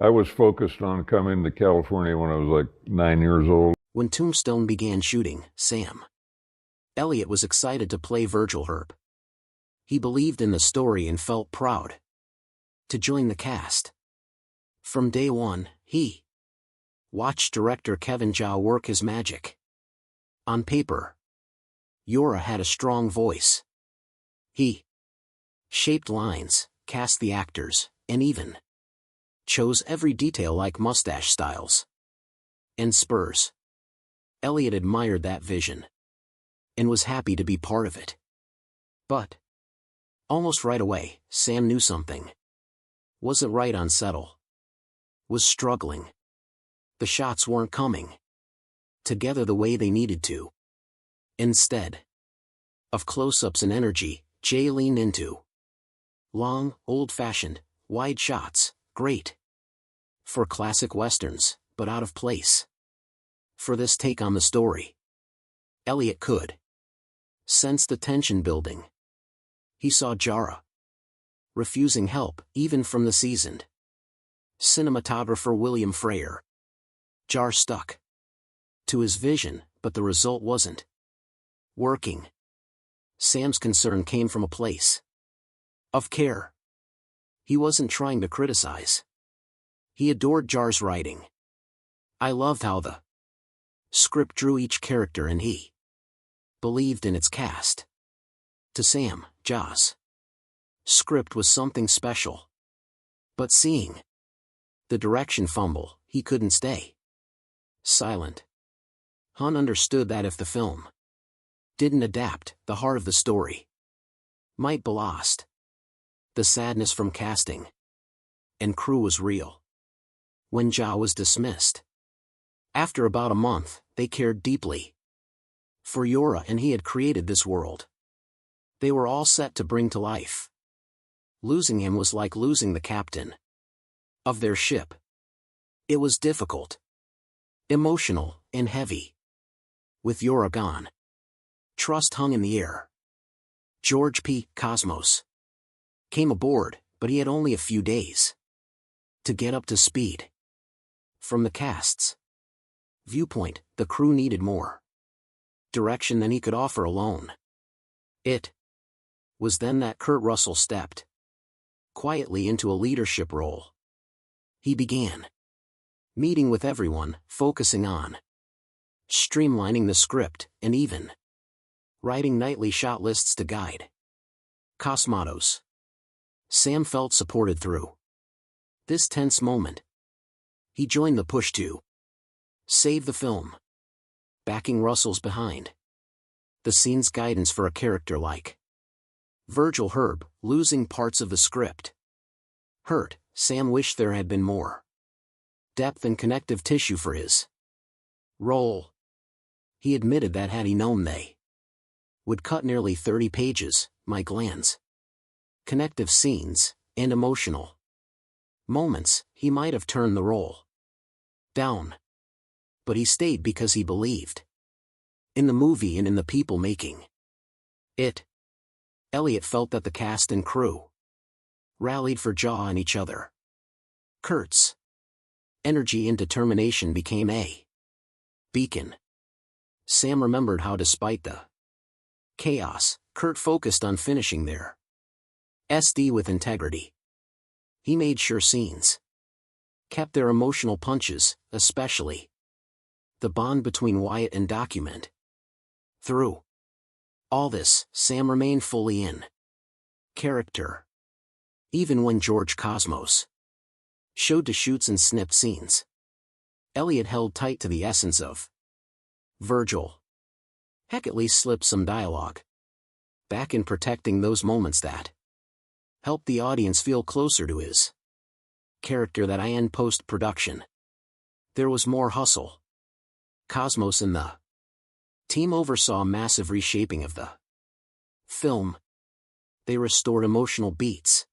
I was focused on coming to California when I was like 9 years old. When Tombstone began shooting, Sam Elliott was excited to play Virgil Herb. He believed in the story and felt proud to join the cast. From day one, he watched director Kevin Jah work his magic. On paper, Yora had a strong voice. He shaped lines, cast the actors, and even chose every detail like mustache styles and spurs. Elliot admired that vision and was happy to be part of it. But almost right away, Sam knew something wasn't right on settle. Was struggling. The shots weren't coming together the way they needed to. Instead of close-ups and energy, Jay leaned into long, old-fashioned, wide shots, great for classic westerns, but out of place for this take on the story. Elliot could sense the tension building. He saw Jara refusing help, even from the seasoned cinematographer William Freyer. Jar stuck to his vision, but the result wasn't working. Sam's concern came from a place of care. He wasn't trying to criticize. He adored Jar's writing. I loved how the script drew each character and he believed in its cast. To Sam, Jar's script was something special. But seeing the direction fumble, he couldn't stay silent. Hun understood that if the film didn't adapt, the heart of the story might be lost. The sadness from casting and crew was real. When Ja was dismissed, after about a month, they cared deeply for Yora, and he had created this world they were all set to bring to life. Losing him was like losing the captain of their ship. It was difficult, emotional, and heavy. With Yora gone, trust hung in the air. George P. Cosmos came aboard, but he had only a few days to get up to speed. From the cast's viewpoint, the crew needed more direction than he could offer alone. It was then that Kurt Russell stepped quietly into a leadership role. He began meeting with everyone, focusing on streamlining the script, and even writing nightly shot lists to guide Cosmatos. Sam felt supported through this tense moment. He joined the push to save the film, backing Russell's behind the scenes guidance for a character like Virgil Herb, losing parts of the script hurt. Sam wished there had been more depth and connective tissue for his role. He admitted that had he known they would cut nearly 30 pages, Mike Land's connective scenes, and emotional moments, he might have turned the role down. But he stayed because he believed in the movie and in the people making it. Elliot felt that the cast and crew rallied for Ja and each other. Kurt's energy and determination became a beacon. Sam remembered how, despite the chaos, Kurt focused on finishing their SD with integrity. He made sure scenes kept their emotional punches, especially the bond between Wyatt and Document. Through all this, Sam remained fully in character. Even when George Cosmos showed to shoots and snipped scenes, Elliot held tight to the essence of Virgil. Heck, at least slipped some dialogue back in, protecting those moments that helped the audience feel closer to his character. That in post-production, there was more hustle. Cosmos and the team oversaw a massive reshaping of the film. They restored emotional beats,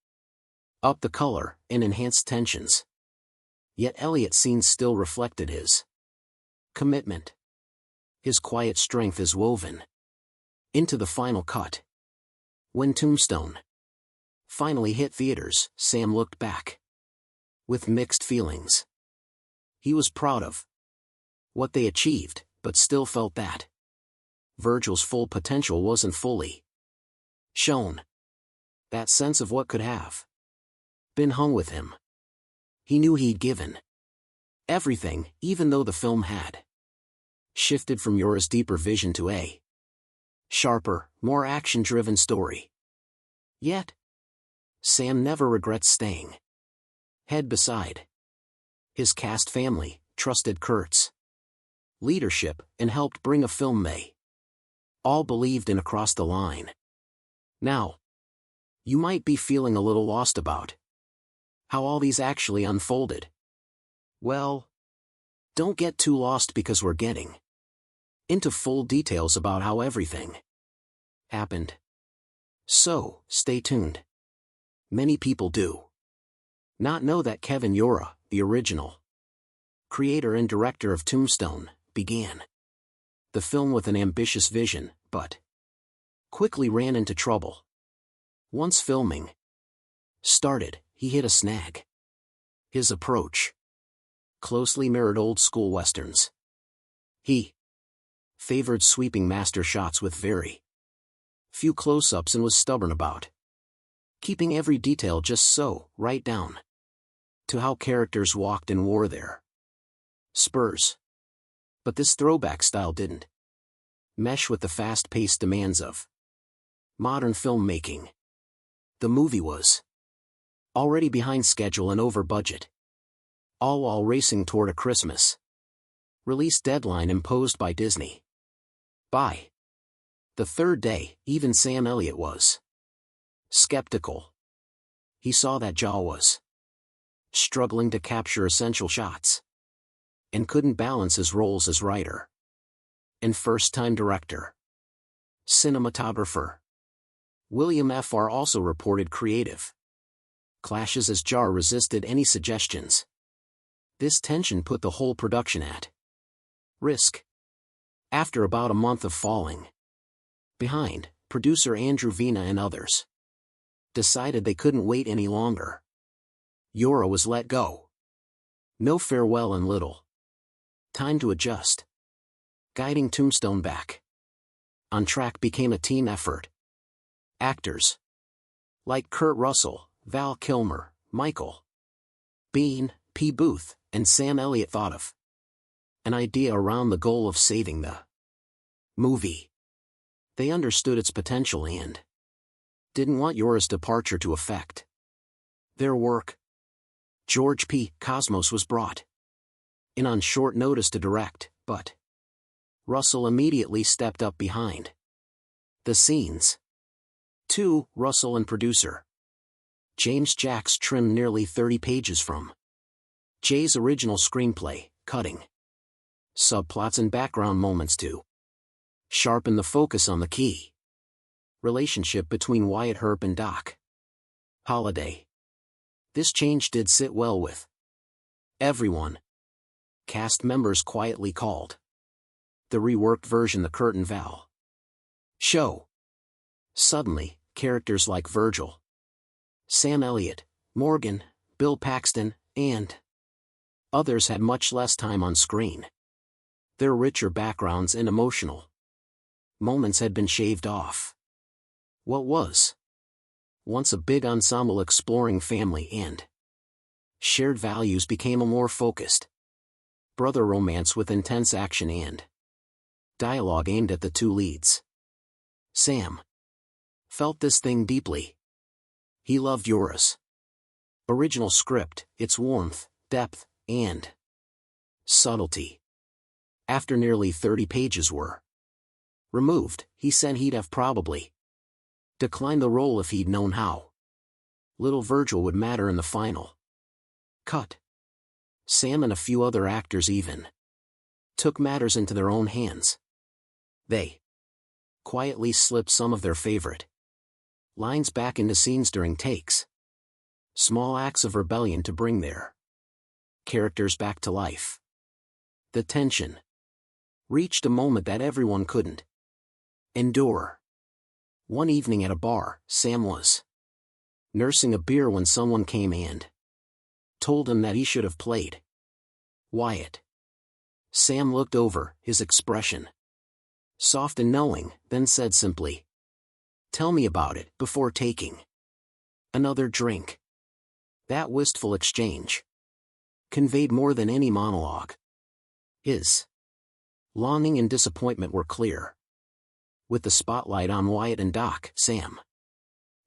upped the color, and enhanced tensions. Yet Elliot's scenes still reflected his commitment. His quiet strength is woven into the final cut. When Tombstone finally hit theaters, Sam looked back with mixed feelings. He was proud of what they achieved, but still felt that Virgil's full potential wasn't fully shown. That sense of what could have been hung with him. He knew he'd given everything, even though the film had shifted from Yora's deeper vision to a sharper, more action-driven story. Yet, Sam never regrets staying head beside his cast family, trusted Kurt's leadership, and helped bring a film they all believed in across the line. Now, you might be feeling a little lost about how all these actually unfolded. Well, don't get too lost because we're getting into full details about how everything happened. So, stay tuned. Many people do not know that Kevin Yora, the original creator and director of Tombstone, began the film with an ambitious vision, but quickly ran into trouble. Once filming started, he hit a snag. His approach closely mirrored old-school westerns. He favored sweeping master shots with very few close-ups and was stubborn about keeping every detail just so, right down to how characters walked and wore their spurs. But this throwback style didn't mesh with the fast-paced demands of modern filmmaking. The movie was already behind schedule and over budget, all while racing toward a Christmas release deadline imposed by Disney. By the third day, even Sam Elliott was skeptical. He saw that Jaw was struggling to capture essential shots and couldn't balance his roles as writer and first-time director. Cinematographer William Fr. also reported creative clashes as Jar resisted any suggestions. This tension put the whole production at risk. After about a month of falling behind, producer Andrew Vina and others decided they couldn't wait any longer. Yora was let go. No farewell and little time to adjust. Guiding Tombstone back on track became a team effort. Actors like Kurt Russell, Val Kilmer, Michael Biehn, P. Booth, and Sam Elliott thought of an idea around the goal of saving the movie. They understood its potential and didn't want Yora's departure to affect their work. George P. Cosmos was brought in on short notice to direct, but Russell immediately stepped up behind the scenes. 2. Russell and producer James Jacks trimmed nearly 30 pages from Jay's original screenplay, cutting subplots and background moments to sharpen the focus on the key relationship between Wyatt Earp and Doc Holliday. This change did sit well with everyone. Cast members quietly called the reworked version the Kurt and Val show. Suddenly, characters like Virgil, Sam Elliott, Morgan, Bill Paxton, and others had much less time on screen. Their richer backgrounds and emotional moments had been shaved off. What was once a big ensemble exploring family and shared values became a more focused brother romance with intense action and dialogue aimed at the two leads. Sam felt this thing deeply. He loved Yora's original script, its warmth, depth, and subtlety. After nearly 30 pages were removed, he said he'd have probably declined the role if he'd known how little Virgil would matter in the final cut. Sam and a few other actors even took matters into their own hands. They quietly slipped some of their favorite lines back into scenes during takes. Small acts of rebellion to bring their characters back to life. The tension reached a moment that everyone couldn't endure. One evening at a bar, Sam was nursing a beer when someone came and told him that he should have played Wyatt. Sam looked over, his expression soft and knowing, then said simply, "Tell me about it," before taking another drink. That wistful exchange conveyed more than any monologue. His longing and disappointment were clear. With the spotlight on Wyatt and Doc, Sam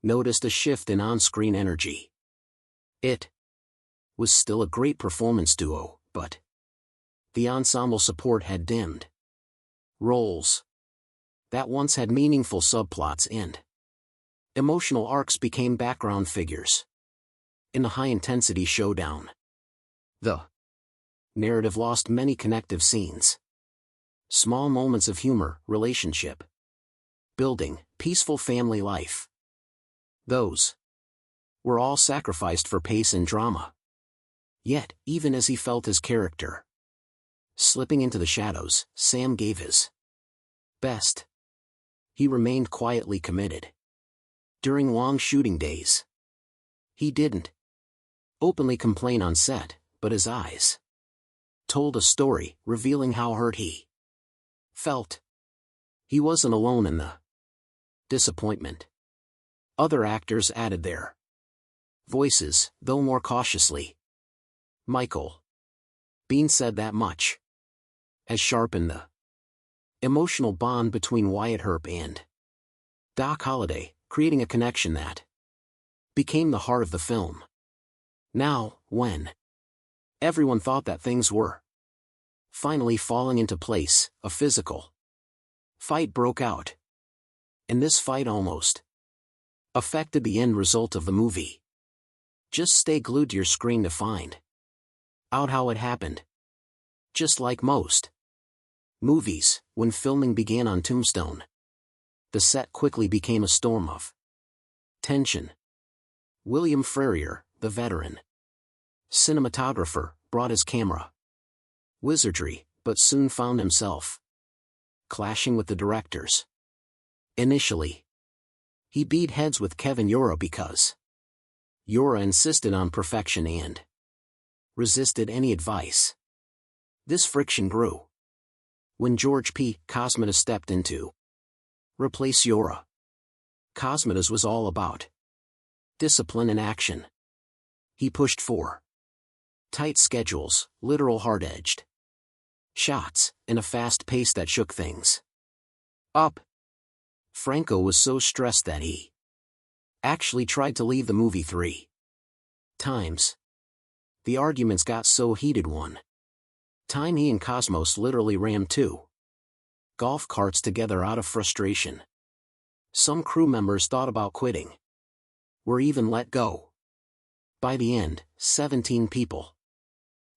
noticed a shift in on-screen energy. It was still a great performance duo, but the ensemble support had dimmed. Roles that once had meaningful subplots and emotional arcs became background figures. In the high-intensity showdown, the narrative lost many connective scenes. Small moments of humor, relationship building, peaceful family life. Those were all sacrificed for pace and drama. Yet, even as he felt his character slipping into the shadows, Sam gave his best. He remained quietly committed. During long shooting days, he didn't openly complain on set, but his eyes told a story, revealing how hurt he felt. He wasn't alone in the disappointment. Other actors added their voices, though more cautiously. Michael Bean said that much has sharpened the emotional bond between Wyatt Earp and Doc Holliday, creating a connection that became the heart of the film. Now, when everyone thought that things were finally falling into place, a physical fight broke out. And this fight almost affected the end result of the movie. Just stay glued to your screen to find out how it happened. Just like most movies, when filming began on Tombstone, the set quickly became a storm of tension. William Ferrier, the veteran cinematographer, brought his camera wizardry, but soon found himself clashing with the directors. Initially, he beat heads with Kevin Yura because Yura insisted on perfection and resisted any advice. This friction grew when George P. Cosmatos stepped in to replace Yura. Cosmatos was all about discipline and action. He pushed for tight schedules, literal hard-edged shots, and a fast pace that shook things up. Franco was so stressed that he actually tried to leave the movie 3 times. The arguments got so heated one time he and Cosmos literally rammed 2 golf carts together out of frustration. Some crew members thought about quitting, were even let go. By the end, 17 people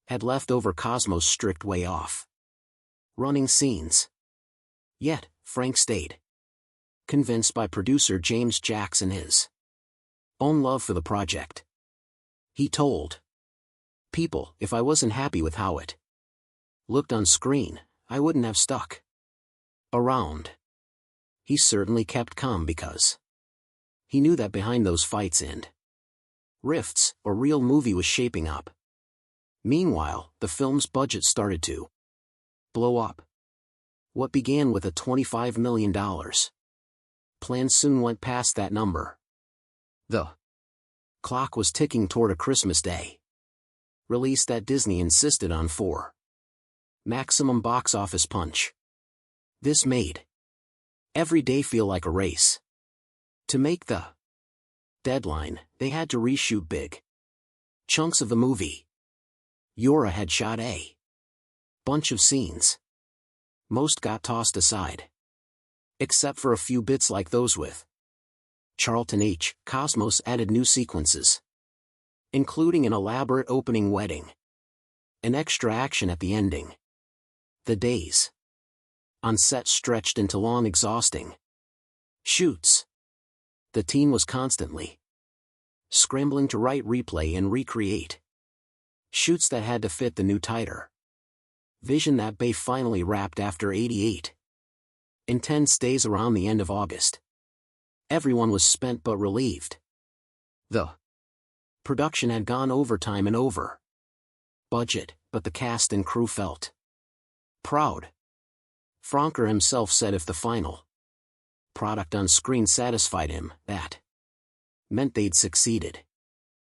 had left over Cosmos' strict way off running scenes. Yet, Frank stayed, convinced by producer James Jackson his own love for the project. He told people, "If I wasn't happy with how it looked on screen, I wouldn't have stuck around." He certainly kept calm because he knew that behind those fights and rifts, a real movie was shaping up. Meanwhile, the film's budget started to blow up. What began with a $25 million plan soon went past that number. The clock was ticking toward a Christmas Day release that Disney insisted on for maximum box office punch. This made every day feel like a race. To make the deadline, they had to reshoot big chunks of the movie. Yura had shot a bunch of scenes. Most got tossed aside, except for a few bits like those with Charlton H. Cosmos added new sequences, including an elaborate opening wedding, an extra action at the ending. The days on set stretched into long, exhausting shoots. The team was constantly scrambling to write, replay, and recreate shoots that had to fit the new tighter vision. That Bay finally wrapped after 88 intense days around the end of August. Everyone was spent but relieved. The Production had gone overtime and over budget, but the cast and crew felt proud. Franker himself said if the final product on screen satisfied him, that meant they'd succeeded.